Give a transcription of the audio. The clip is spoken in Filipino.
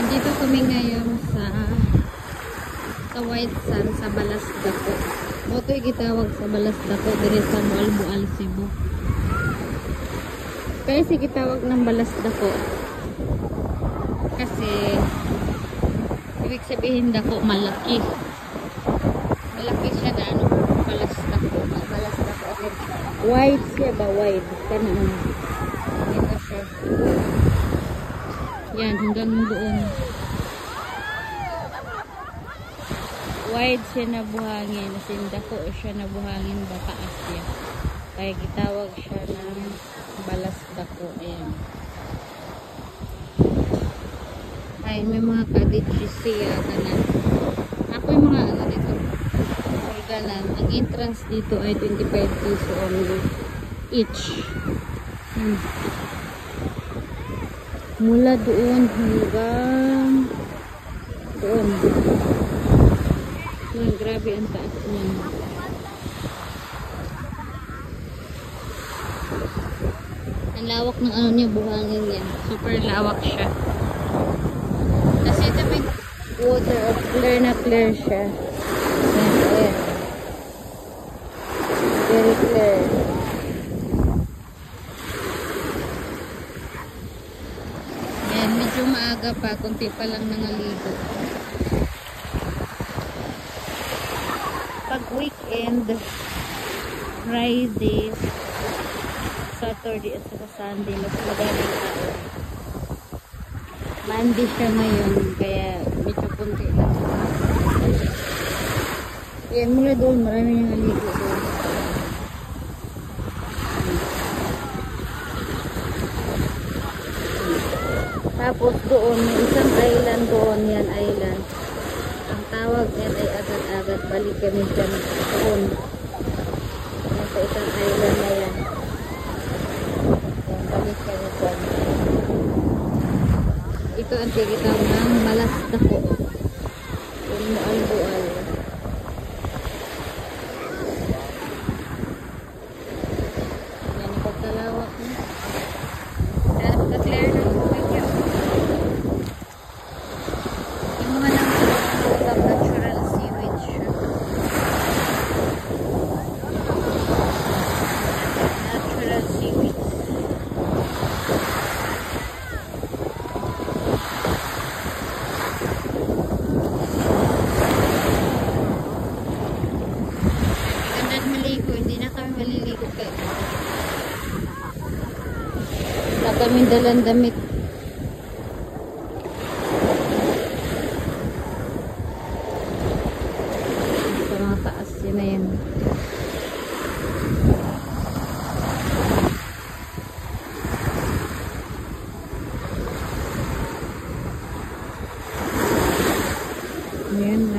Nandito kami ngayon sa White Sand sa Balasdako. Moto'y gitawag sa Balasdako dire sa Mualbual, Cebu. Kaya si gitawag ng Balasdako kasi ibig sabihin dako malaki. Malaki siya na ano, Balasdako. Balasdako. Wide siya ba? Wide. Kanaan. Ito siya. Yan, hanggang doon. Wide siya na buhangin. Dako siya na buhangin ba taas siya. Kaya gitawag siya ng Balasdako. Ayan. Ay, may mga cottages siya. Ganan. Ako yung mga ano dito. Ay, ganan. Ang entrance dito ay 25 peso only. Each. Mula doon hanggang doon. Yan, grabe ang taas niyan. Ang lawak ng ano niya, buhangin niya. Super lawak siya. Kasi ito may water of clear na clear siya. Yan, ayan. Very clear. Yan, medyo maaga pa. Kunti pa lang nangaligo. Pag weekend, Friday, Saturday at saka Sunday, mas madaling tao. Monday siya ngayon, kaya medyo kunti lang. Ayan, mula doon, marami nang naligo doon. Tapos doon, isang island doon, yan island. Ang tawag yan ay agad-agad, balik kami dyan doon. Yan sa isang island na yan. Yan, balik kami dyan. Ito ang tigitaw ng Balasdako. Yung Mualbual. Yan, ipagkalawak niya. Yan, pagka-clear na tubig niya. Yung mga lang natural seaweed siya. Natural seaweed. Hindi na kami maliligo kayo. Wala kaming dalang damit. Sa mga taas yun na yan. Ayan.